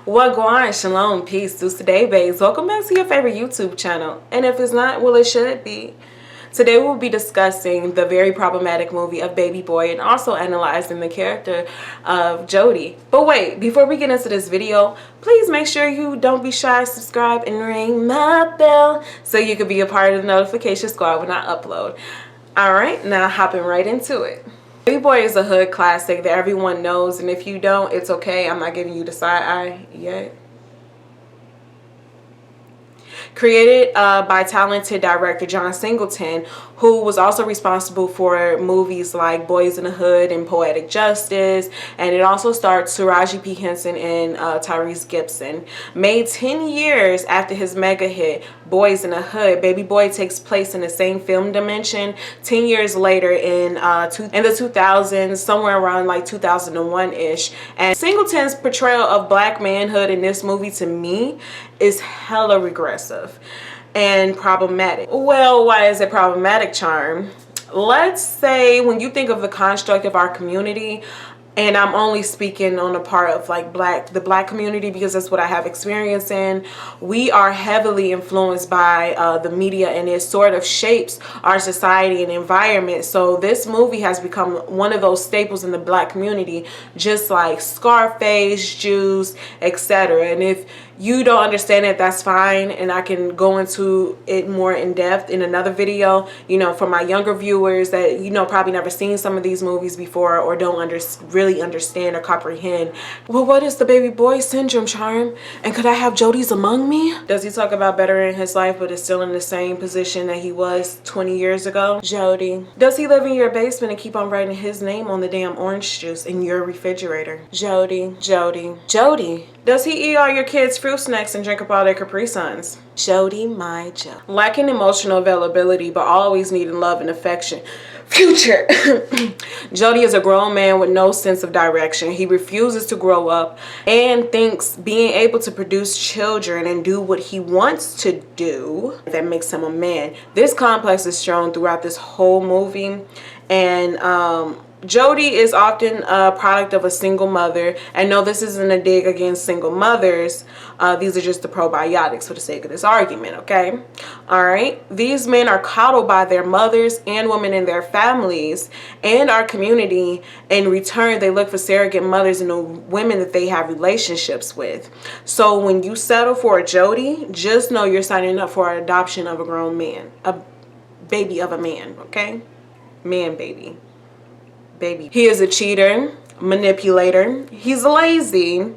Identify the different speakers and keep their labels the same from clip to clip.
Speaker 1: Wagwan, shalom, peace, to today, babes. Welcome back to your favorite YouTube channel. And if it's not, well, it should be. Today we'll be discussing the very problematic movie of Baby Boy and also analyzing the character of Jody. But wait, before we get into this video, please make sure you don't be shy, subscribe, and ring my bell so you can be a part of the notification squad when I upload. Alright, now hopping right into it. Baby Boy is a hood classic that everyone knows, and if you don't, it's okay. I'm not giving you the side eye yet. Created by talented director John Singleton, who was also responsible for movies like Boys in the Hood and Poetic Justice, and it also starred Taraji P. Henson and Tyrese Gibson. Made 10 years after his mega hit Boys in the Hood, Baby Boy takes place in the same film dimension 10 years later in the 2000s, somewhere around like 2001-ish. And Singleton's portrayal of black manhood in this movie, to me, is hella regressive and problematic. Well, why is it problematic, Charm? Let's say when you think of the construct of our community, and I'm only speaking on the part of like the black community because that's what I have experience in. We are heavily influenced by the media, and it sort of shapes our society and environment. So this movie has become one of those staples in the black community, just like Scarface, Juice, etc. And if you don't understand it, that's fine, and I can go into it more in depth in another video, you know, for my younger viewers that, you know, probably never seen some of these movies before or don't really understand or comprehend. Well, what is the Baby Boy syndrome, Charm? And could I have Jody's among me? Does he talk about bettering his life but is still in the same position that he was 20 years ago? Jody. Does he live in your basement and keep on writing his name on the damn orange juice in your refrigerator? Jody. Jody. Jody. Does he eat all your kids' fruit snacks and drink up all their Capri Suns? Jody, my Jody. Lacking emotional availability but always needing love and affection. Future. Jody is a grown man with no sense of direction. He refuses to grow up and thinks being able to produce children and do what he wants to do, that makes him a man. This complex is shown throughout this whole movie, and Jody is often a product of a single mother. And no, this isn't a dig against single mothers. These are just the probiotics for the sake of this argument, okay? All right. These men are coddled by their mothers and women in their families and our community. In return, they look for surrogate mothers and the women that they have relationships with. So when you settle for a Jody, just know you're signing up for an adoption of a grown man, a baby of a man, okay? Man baby. Baby. He is a cheater, manipulator, he's lazy,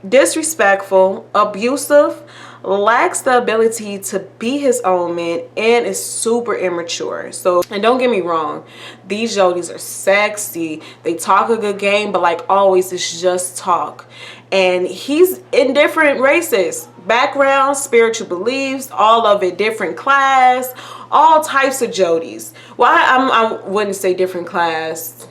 Speaker 1: disrespectful, abusive, lacks the ability to be his own man, and is super immature. So, and don't get me wrong, these Jodys are sexy, they talk a good game, but like always, it's just talk. And he's in different races, backgrounds, spiritual beliefs, all of it, different class, all types of Jodys. Well, I wouldn't say different class.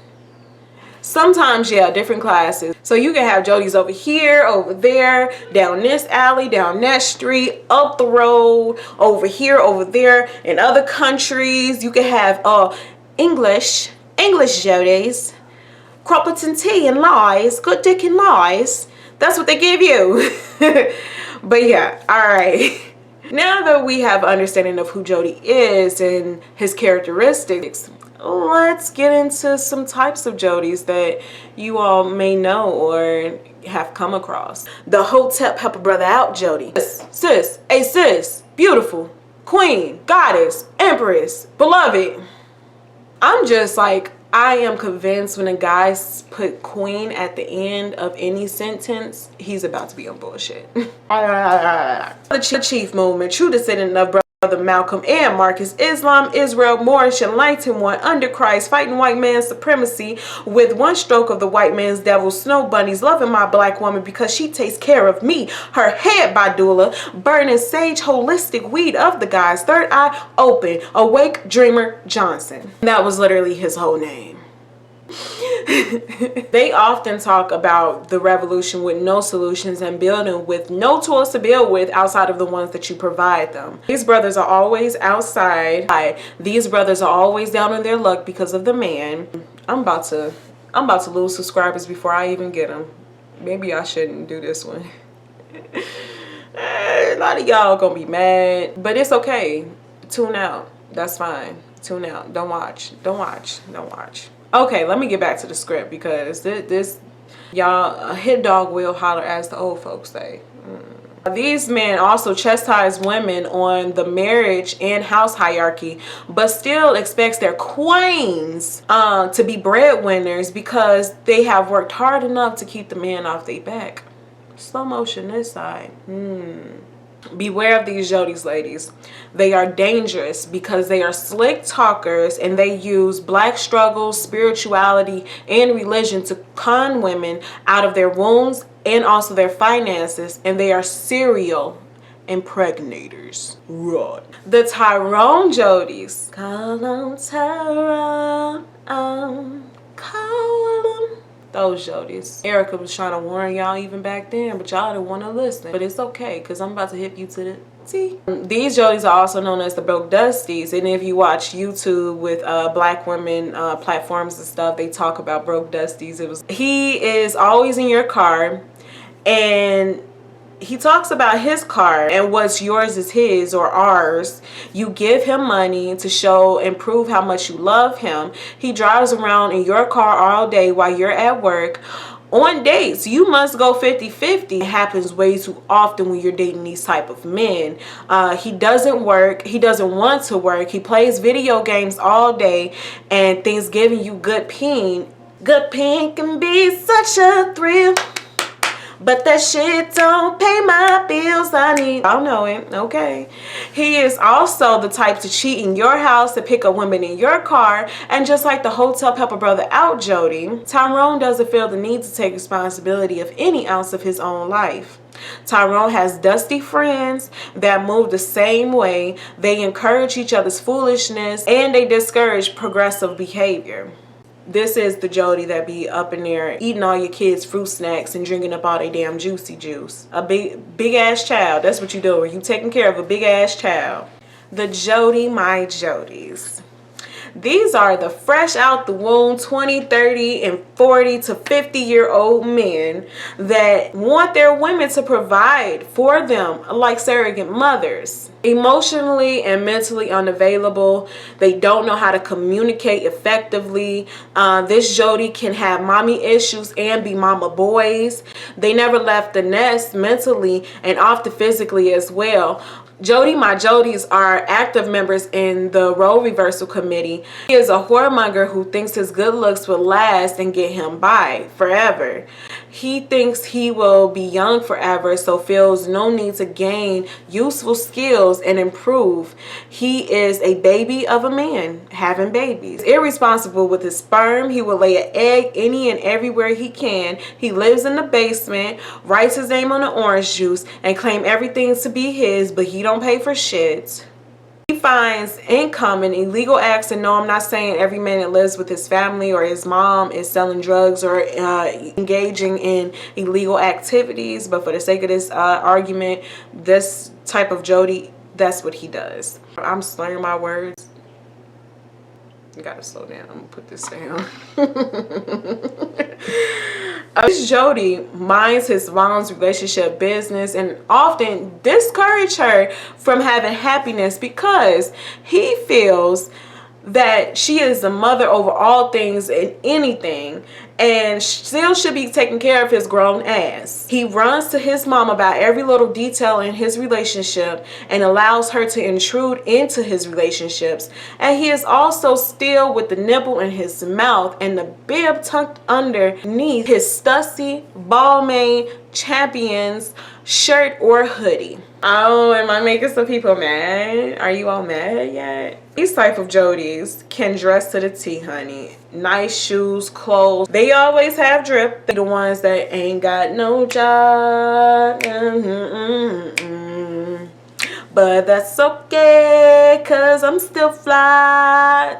Speaker 1: Sometimes, yeah, different classes. So you can have Jodys over here, over there, down this alley, down that street, up the road, over here, over there, in other countries. You can have English Jodys, Cropperton tea and lies, good dick and lies. That's what they give you. But yeah, all right. Now that we have understanding of who Jody is and his characteristics, let's get into some types of Jodys that you all may know or have come across. The Hotep help a brother out Jody. Sis, beautiful, queen, goddess, empress, beloved. I'm just like, I am convinced when a guy put queen at the end of any sentence, he's about to be on bullshit. The Chief movement, true descendant of Brother Malcolm and Marcus, Islam, Israel, Moorish, enlightened one under Christ, fighting white man's supremacy with one stroke of the white man's devil, snow bunnies, loving my black woman because she takes care of me, her head by doula, burning sage, holistic weed of the guys, third eye open, awake dreamer Johnson. That was literally his whole name. They often talk about the revolution with no solutions and building with no tools to build with outside of the ones that you provide them. These brothers are always outside. These brothers are always down on their luck because of the man. I'm about to lose subscribers before I even get them. Maybe I shouldn't do this one. A lot of y'all gonna be mad, but it's okay. Tune out. That's fine. Tune out. Don't watch. Don't watch. Don't watch. Okay, let me get back to the script because this y'all, a hit dog will holler, as the old folks say. These men also chastise women on the marriage and house hierarchy, but still expects their queens to be breadwinners because they have worked hard enough to keep the man off their back. Slow motion this side. Beware of these Jodys, ladies. They are dangerous because they are slick talkers and they use black struggles, spirituality, and religion to con women out of their wounds and also their finances, and they are serial impregnators. Right. The Tyrone Jodys. Call on Tyrone. Call him. Those Jodys. Erica was trying to warn y'all even back then, but y'all didn't want to listen. But it's okay, because I'm about to hip you to the T. These Jodys are also known as the broke dusties, and if you watch YouTube with black women platforms and stuff, they talk about broke dusties. He is always in your car, and he talks about his car and what's yours is his or ours. You give him money to show and prove how much you love him. He drives around in your car all day while you're at work. On dates, you must go 50-50. It happens way too often when you're dating these type of men. He doesn't work. He doesn't want to work. He plays video games all day and things giving you good peen. Good peen can be such a thrill. But that shit don't pay my bills. I know it. Okay. He is also the type to cheat in your house, to pick up women in your car, and just like the Hotel Pepper brother out Jody, Tyrone doesn't feel the need to take responsibility of any ounce of his own life. Tyrone has dusty friends that move the same way. They encourage each other's foolishness and they discourage progressive behavior. This is the Jody that be up in there eating all your kids' fruit snacks and drinking up all their damn juicy juice. A big ass child. That's what you doing. You taking care of a big ass child. The Jody, my Jodys. These are the fresh out the womb 20, 30, and 40 to 50-year-old men that want their women to provide for them like surrogate mothers. Emotionally and mentally unavailable. They don't know how to communicate effectively. This Jody can have mommy issues and be mama boys. They never left the nest mentally and often physically as well. Jody, my Jodys are active members in the role reversal committee. He is a whoremonger who thinks his good looks will last and get him by forever. He thinks he will be young forever, so feels no need to gain useful skills and improve. He is a baby of a man having babies. Irresponsible with his sperm. He will lay an egg any and everywhere he can. He lives in the basement, writes his name on the orange juice, and claim everything to be his, but he don't pay for shit. He finds income in illegal acts, and no, I'm not saying every man that lives with his family or his mom is selling drugs or engaging in illegal activities, but for the sake of this argument, this type of Jody, that's what he does. I'm slurring my words. You gotta slow down. I'm gonna put this down. This Jody minds his mom's relationship business and often discourage her from having happiness because he feels that she is the mother over all things and anything, and still should be taking care of his grown ass. He runs to his mom about every little detail in his relationship and allows her to intrude into his relationships. And he is also still with the nipple in his mouth and the bib tucked underneath his stussy Balmain Champions shirt or hoodie. Oh, am I making some people mad? Are you all mad yet? These type of Jodys can dress to the T, honey. Nice shoes, clothes. They always have drip. They're the ones that ain't got no job. But that's okay, cause I'm still fly.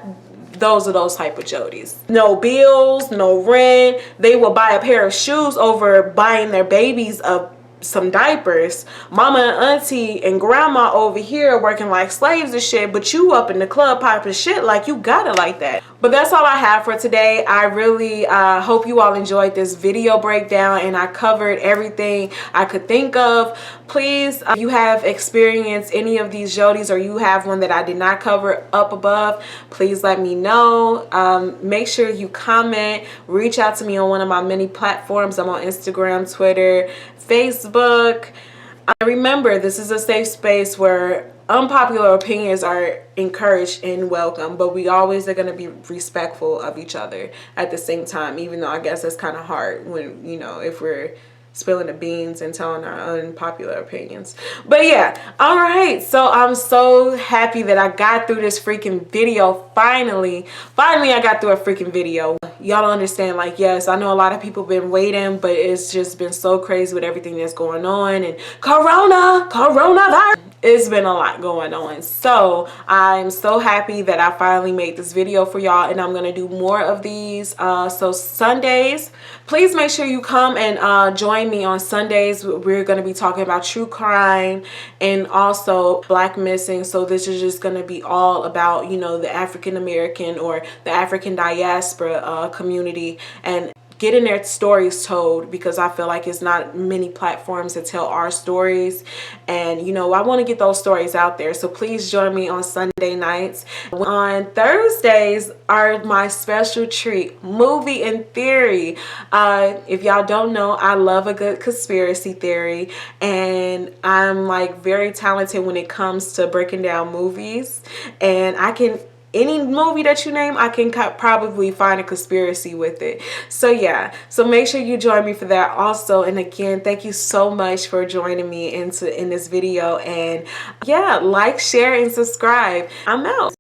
Speaker 1: Those are those type of Jodys. No bills, no rent. They will buy a pair of shoes over buying their babies some diapers. Mama and auntie and grandma over here working like slaves and shit, but you up in the club popping shit like you got it like that. But that's all I have for today. I really hope you all enjoyed this video breakdown, and I covered everything I could think of. Please, if you have experienced any of these Jodys, or you have one that I did not cover up above, please let me know. Make sure you comment, reach out to me on one of my many platforms. I'm on Instagram, Twitter, Facebook. Remember, this is a safe space where unpopular opinions are encouraged and welcome, but we always are going to be respectful of each other at the same time, even though I guess that's kind of hard when, you know, if we're spilling the beans and telling our unpopular opinions. But yeah, all right, so I'm so happy that I got through this freaking video. Finally I got through a freaking video. Y'all don't understand, like, yes, I know a lot of people been waiting, but it's just been so crazy with everything that's going on, and coronavirus. It's been a lot going on. So I'm so happy that I finally made this video for y'all, and I'm gonna do more of these. So Sundays, please make sure you come and join me on Sundays. We're gonna be talking about true crime and also Black missing. So this is just gonna be all about, you know, the African American or the African diaspora community, and getting their stories told, because I feel like it's not many platforms that tell our stories, and you know, I want to get those stories out there. So please join me on Sunday nights. On Thursdays are my special treat, Movie and Theory. If y'all don't know, I love a good conspiracy theory, and I'm like very talented when it comes to breaking down movies, and I can, any movie that you name, I can probably find a conspiracy with it. So yeah, so make sure you join me for that also. And again, thank you so much for joining me in this video. And yeah, like, share, and subscribe. I'm out.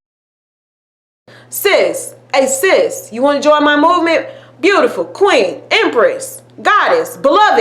Speaker 1: Sis, hey sis, you want to join my movement? Beautiful queen, empress, goddess, beloved.